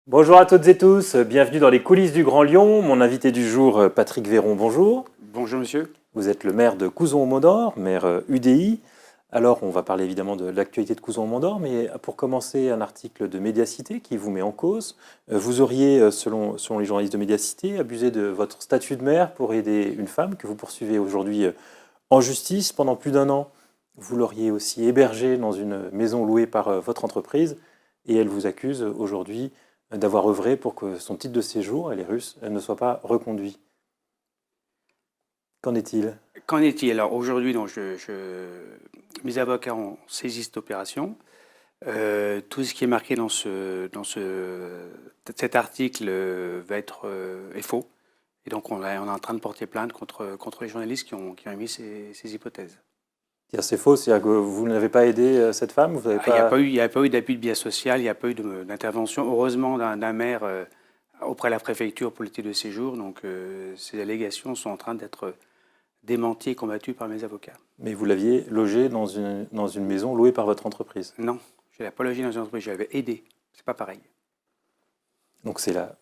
Bonjour à toutes et tous, bienvenue dans les coulisses du Grand Lyon. Mon invité du jour, Patrick Véron, bonjour. Bonjour monsieur. Vous êtes le maire de Couzon-au-Mont-d'Or, maire UDI. Alors, on va parler évidemment de l'actualité de Couzon-au-Mont-d'Or, mais pour commencer, un article de Médiacité qui vous met en cause. Vous auriez, selon les journalistes de Médiacité, abusé de votre statut de maire pour aider une femme que vous poursuivez aujourd'hui en justice pendant plus d'1 an. Vous l'auriez aussi hébergée dans une maison louée par votre entreprise et elle vous accuse aujourd'hui d'avoir œuvré pour que son titre de séjour, elle est russe, ne soit pas reconduit. Qu'en est-il? Qu'en est-il? Alors aujourd'hui, mes avocats ont saisi cette opération. Tout ce qui est marqué dans cet article est faux. Et donc on est en train de porter plainte contre les journalistes qui ont émis ces hypothèses. C'est faux, c'est-à-dire que vous n'avez pas aidé cette femme, vous avez pas... Il n'y a pas eu d'appui de biais social, il n'y a pas eu d'intervention, heureusement, d'un maire auprès de la préfecture pour le titre de séjour. Donc ces allégations sont en train d'être démenties et combattues par mes avocats. Mais vous l'aviez logé dans une maison louée par votre entreprise? Non, je ne l'ai pas logé dans une entreprise, je l'avais aidé. C'est pas pareil. Donc c'est là...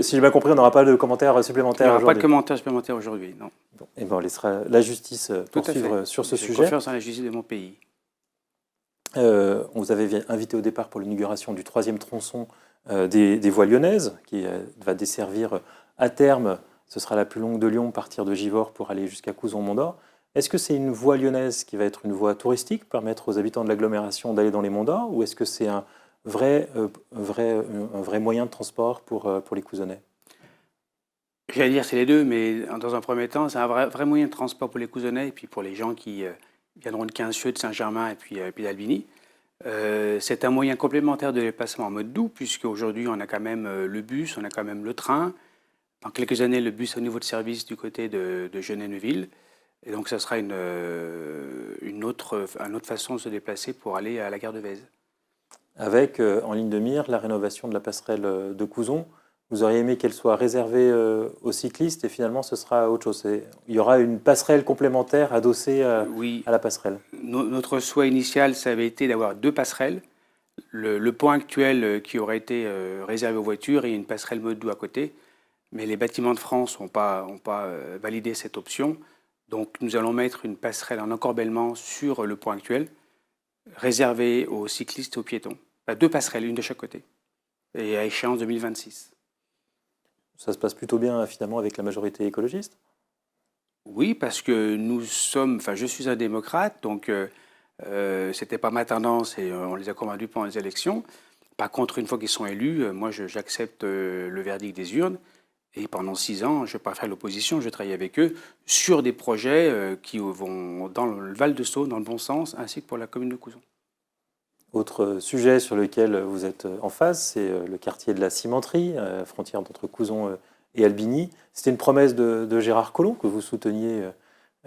si j'ai bien compris, on n'aura pas de commentaires supplémentaires Il n'y aura aujourd'hui. pas de commentaires supplémentaires aujourd'hui, non. Bon, et ben on laissera la justice poursuivre sur ce sujet. J'ai confiance en la justice de mon pays. On vous avait invité au départ pour l'inauguration du 3e tronçon des voies lyonnaises, qui va desservir à terme, ce sera la plus longue de Lyon, partir de Givors pour aller jusqu'à Couzon-Montdor. Est-ce que c'est une voie lyonnaise qui va être une voie touristique, permettre aux habitants de l'agglomération d'aller dans les Monts d'Or, ou est-ce que c'est un vrai moyen de transport pour les Couzonnais? J'allais dire c'est les deux, mais dans un premier temps, c'est un vrai moyen de transport pour les Couzonnais et puis pour les gens qui viendront de Quinzieux, de Saint-Germain et puis d'Albigny. C'est un moyen complémentaire de déplacement en mode doux, puisque aujourd'hui on a quand même le bus, on a quand même le train. Dans quelques années, le bus au niveau de service du côté de Genève-Neuville. Et donc ça sera une autre façon de se déplacer pour aller à la gare de Vèze. Avec, en ligne de mire, la rénovation de la passerelle de Couzon. Vous auriez aimé qu'elle soit réservée aux cyclistes et finalement ce sera autre chose. Il y aura une passerelle complémentaire adossée oui, à la passerelle. Notre souhait initial, ça avait été d'avoir 2 passerelles. Le point actuel qui aurait été réservé aux voitures et une passerelle mode doux à côté. Mais les bâtiments de France n'ont pas validé cette option. Donc nous allons mettre une passerelle en encorbellement sur le point actuel, réservée aux cyclistes et aux piétons. 2 passerelles, une de chaque côté, et à échéance 2026. Ça se passe plutôt bien finalement avec la majorité écologiste? Oui, parce que je suis un démocrate, donc c'était pas ma tendance et on les a convaincus pendant les élections. Par contre, une fois qu'ils sont élus, moi j'accepte le verdict des urnes. Et pendant 6 ans, je préfère l'opposition, je travaille avec eux sur des projets qui vont dans le Val-de-Saône, dans le bon sens, ainsi que pour la commune de Couzon. Autre sujet sur lequel vous êtes en phase, c'est le quartier de la Cimenterie, frontière entre Couzon et Albigny. C'était une promesse de Gérard Collomb que vous souteniez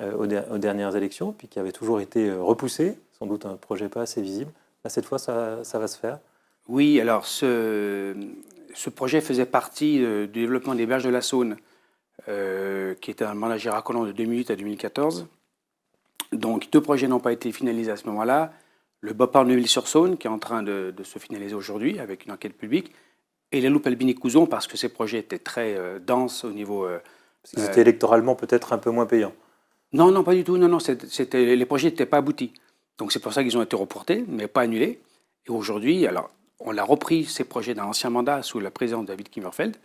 aux dernières élections, puis qui avait toujours été repoussé, sans doute un projet pas assez visible. Là, cette fois, ça va se faire? Oui, alors ce projet faisait partie du développement des berges de la Saône, qui était un mandat Gérard Collomb de 2008 à 2014. Donc 2 projets n'ont pas été finalisés à ce moment-là. Le Bopard Neuville-sur-Saône, qui est en train de se finaliser aujourd'hui avec une enquête publique, et les loupes Albigny-Couzon, parce que ces projets étaient très denses au niveau... Parce qu'ils étaient électoralement peut-être un peu moins payants. Non, pas du tout. Non, les projets n'étaient pas aboutis. Donc c'est pour ça qu'ils ont été reportés, mais pas annulés. Et aujourd'hui, alors, on a repris ces projets d'un ancien mandat sous la présidence de David Kimmerfeld,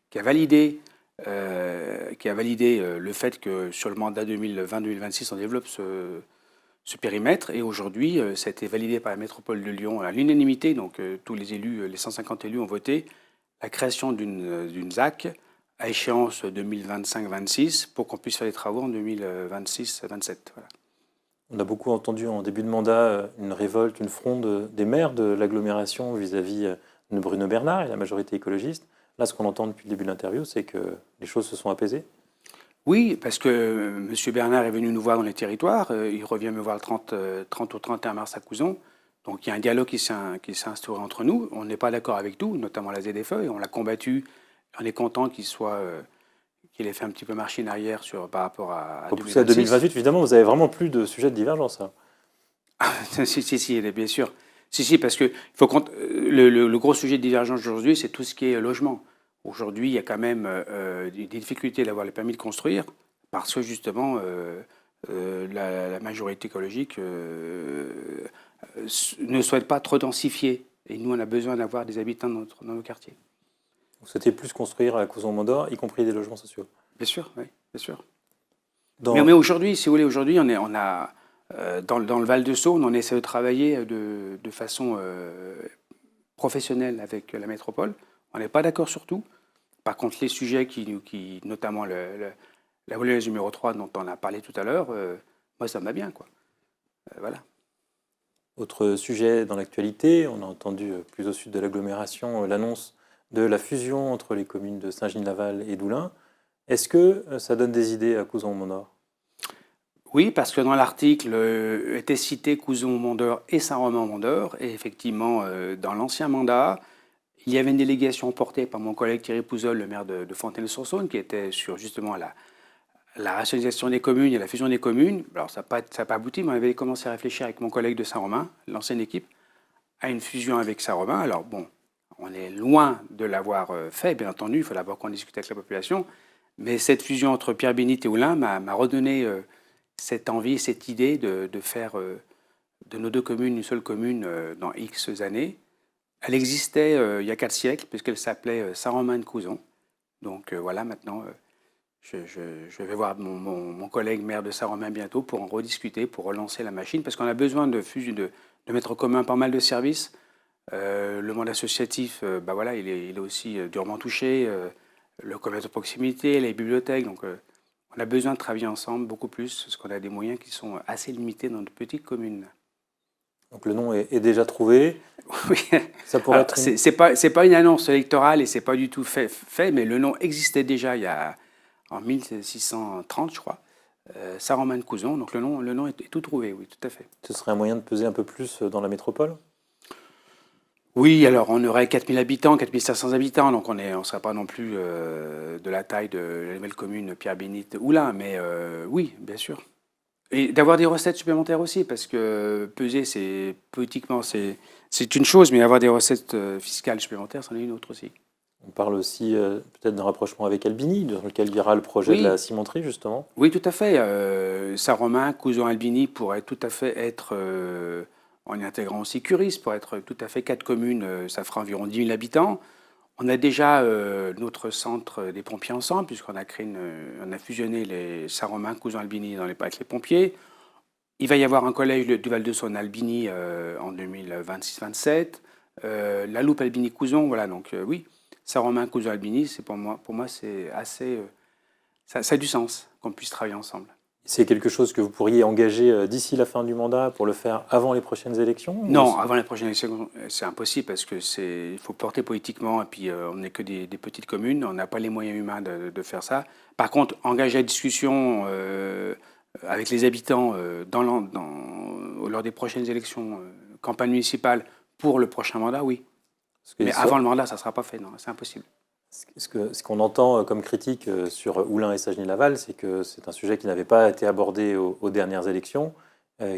qui a validé le fait que sur le mandat 2020-2026, on développe ce périmètre. Et aujourd'hui, ça a été validé par la métropole de Lyon à l'unanimité. Donc tous les élus, les 150 élus ont voté la création d'une ZAC à échéance 2025-26 pour qu'on puisse faire des travaux en 2026-27. Voilà. On a beaucoup entendu en début de mandat une révolte, une fronde des maires de l'agglomération vis-à-vis de Bruno Bernard et la majorité écologiste. Là, ce qu'on entend depuis le début de l'interview, c'est que les choses se sont apaisées. Oui, parce que M. Bernard est venu nous voir dans les territoires. Il revient me voir le 30 au 31 mars à Couzon. Donc il y a un dialogue qui s'est instauré entre nous. On n'est pas d'accord avec tout, notamment la ZFE, et on l'a combattu. On est content qu'il ait fait un petit peu marcher en arrière par rapport à 2026. Repoussé à 2028, évidemment, vous avez vraiment plus de sujet de divergence. Si, bien sûr. Si, parce que le gros sujet de divergence aujourd'hui, c'est tout ce qui est logement. Aujourd'hui, il y a quand même des difficultés d'avoir le permis de construire parce que justement, la majorité écologique ne souhaite pas trop densifier. Et nous, on a besoin d'avoir des habitants dans nos quartiers. Vous souhaitez plus construire à Couzon-Mont-d'Or, y compris des logements sociaux? Bien sûr, oui, bien sûr. Dans... Mais aujourd'hui, si vous voulez, aujourd'hui, on a dans le Val-de-Saône, on essaie de travailler de façon professionnelle avec la métropole. On n'est pas d'accord sur tout. Par contre, les sujets notamment la voleuse numéro 3 dont on a parlé tout à l'heure, moi, ça me va bien, quoi. Voilà. Autre sujet dans l'actualité, on a entendu plus au sud de l'agglomération l'annonce de la fusion entre les communes de Saint-Genis-Laval et d'Oulin. Est-ce que ça donne des idées à Couzon-Mont-d'Or? Oui, parce que dans l'article était cité Couzon-Mont-d'Or et Saint-Romain-Mont-d'Or. Et effectivement, dans l'ancien mandat, il y avait une délégation portée par mon collègue Thierry Pouzol, le maire de Fontaine-sur-Saône, qui était sur justement la rationalisation des communes et la fusion des communes. Alors ça n'a pas abouti, mais on avait commencé à réfléchir avec mon collègue de Saint-Romain, l'ancienne équipe, à une fusion avec Saint-Romain. Alors bon, on est loin de l'avoir fait, bien entendu, il faut d'abord qu'on discute avec la population. Mais cette fusion entre Pierre-Bénite et Oulin m'a redonné cette envie, cette idée de faire de nos deux communes une seule commune dans X années. Elle existait il y a 4 siècles, puisqu'elle s'appelait Saint-Romain-de-Couzon. Donc voilà, maintenant, je vais voir mon collègue maire de Saint-Romain bientôt pour en rediscuter, pour relancer la machine, parce qu'on a besoin de mettre en commun pas mal de services. Le monde associatif, bah voilà, il est aussi durement touché. Le commerce de proximité, les bibliothèques. Donc, on a besoin de travailler ensemble beaucoup plus, parce qu'on a des moyens qui sont assez limités dans de petites communes. Donc le nom est déjà trouvé. Oui. Ça pourrait être c'est pas une annonce électorale et c'est pas du tout fait, mais le nom existait déjà en 1630, je crois. Saint-Romain-de-Couzon. Donc le nom est tout trouvé, oui, tout à fait. Ce serait un moyen de peser un peu plus dans la métropole? Oui, alors on aurait 4000 habitants, 4500 habitants, donc on ne serait pas non plus de la taille de la nouvelle commune Pierre-Bénite Oulin, mais oui, bien sûr. Et d'avoir des recettes supplémentaires aussi, parce que peser, politiquement, c'est une chose, mais avoir des recettes fiscales supplémentaires, c'en est une autre aussi. On parle aussi peut-être d'un rapprochement avec Albini, dans lequel il y aura le projet de la cimenterie, justement. Oui, tout à fait. Saint-Romain, Couzon-Albini pourrait tout à fait être, en y intégrant aussi Curis, pour être tout à fait 4 communes, ça fera environ 10 000 habitants. On a déjà notre centre des pompiers ensemble, puisqu'on a on a fusionné les Saint-Romain, Couzon-Albini avec les pompiers. Il va y avoir un collège du Val-de-Saône Albini en 2026-27. La Loupe Albini-Couzon, voilà, donc oui. Saint-Romain, Couzon-Albini, pour moi c'est assez... ça a du sens qu'on puisse travailler ensemble. C'est quelque chose que vous pourriez engager d'ici la fin du mandat pour le faire avant les prochaines élections? Non, avant les prochaines élections, c'est impossible parce que il faut porter politiquement et puis on n'est que des petites communes, on n'a pas les moyens humains de faire ça. Par contre, engager la discussion avec les habitants lors des prochaines élections, campagne municipale pour le prochain mandat, oui. Mais avant le mandat, ça ne sera pas fait, non, c'est impossible. Ce qu'on entend comme critique sur Oulin et Saint-Genis-Laval, c'est que c'est un sujet qui n'avait pas été abordé aux dernières élections,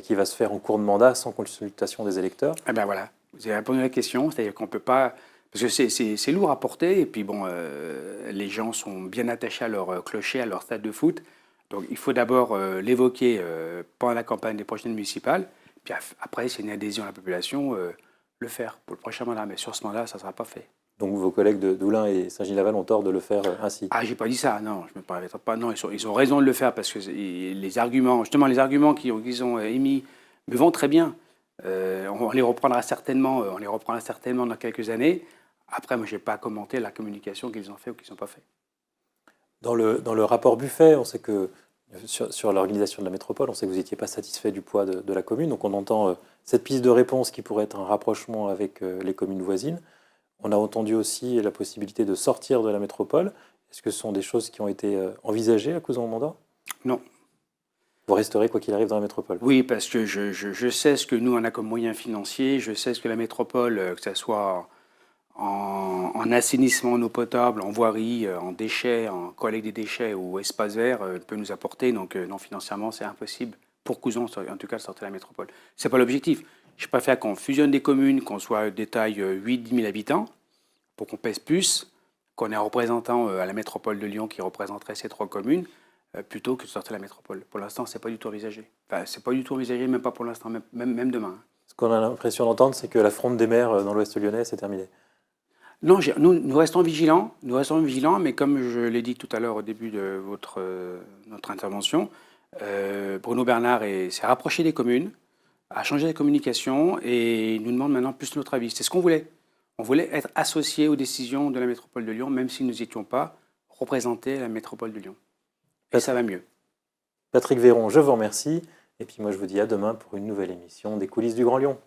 qui va se faire en cours de mandat sans consultation des électeurs. Eh bien voilà, vous avez répondu à la question, c'est-à-dire qu'on ne peut pas... Parce que c'est lourd à porter, et puis bon, les gens sont bien attachés à leur clocher, à leur stade de foot. Donc il faut d'abord l'évoquer pendant la campagne des prochaines municipales, puis après, s'il y a une adhésion à la population, le faire pour le prochain mandat. Mais sur ce mandat, ça ne sera pas fait. Donc vos collègues d'Oulin et Saint-Genis-Laval ont tort de le faire ainsi? Ah, j'ai pas dit ça, non, je me permettrai pas. Non, ils ont raison de le faire parce que les arguments qu'ils ont émis me vont très bien. On les reprendra certainement dans quelques années. Après, moi, je n'ai pas à commenter la communication qu'ils ont fait ou qu'ils n'ont pas fait. Dans le rapport Buffet, on sait que sur l'organisation de la métropole, on sait que vous n'étiez pas satisfait du poids de la commune. Donc on entend cette piste de réponse qui pourrait être un rapprochement avec les communes voisines. On a entendu aussi la possibilité de sortir de la métropole. Est-ce que ce sont des choses qui ont été envisagées à Couzon-Mont-d'Or? Non. Vous resterez quoi qu'il arrive dans la métropole? Oui, parce que je sais ce que nous, on a comme moyens financiers. Je sais ce que la métropole, que ce soit en assainissement en eau potable, en voirie, en déchets, en collecte des déchets ou espace vert, peut nous apporter. Donc non, financièrement, c'est impossible pour Couzon, en tout cas, de sortir de la métropole. Ce n'est pas l'objectif. Je préfère qu'on fusionne des communes, qu'on soit des tailles 8-10 000 habitants, pour qu'on pèse plus, qu'on ait un représentant à la métropole de Lyon qui représenterait ces 3 communes, plutôt que de sortir la métropole. Pour l'instant, ce n'est pas du tout envisagé. Enfin, c'est pas du tout envisagé, même pas pour l'instant, même demain. Ce qu'on a l'impression d'entendre, c'est que la fronde des maires dans l'Ouest lyonnais, c'est terminé. Non, nous restons vigilants, mais comme je l'ai dit tout à l'heure au début de notre intervention, Bruno Bernard s'est rapproché des communes, a changé la communication et nous demande maintenant plus notre avis. C'est ce qu'on voulait. On voulait être associés aux décisions de la métropole de Lyon, même si nous n'étions pas représentés à la métropole de Lyon. Et ça va mieux. Patrick Véron, je vous remercie. Et puis moi, je vous dis à demain pour une nouvelle émission des coulisses du Grand Lyon.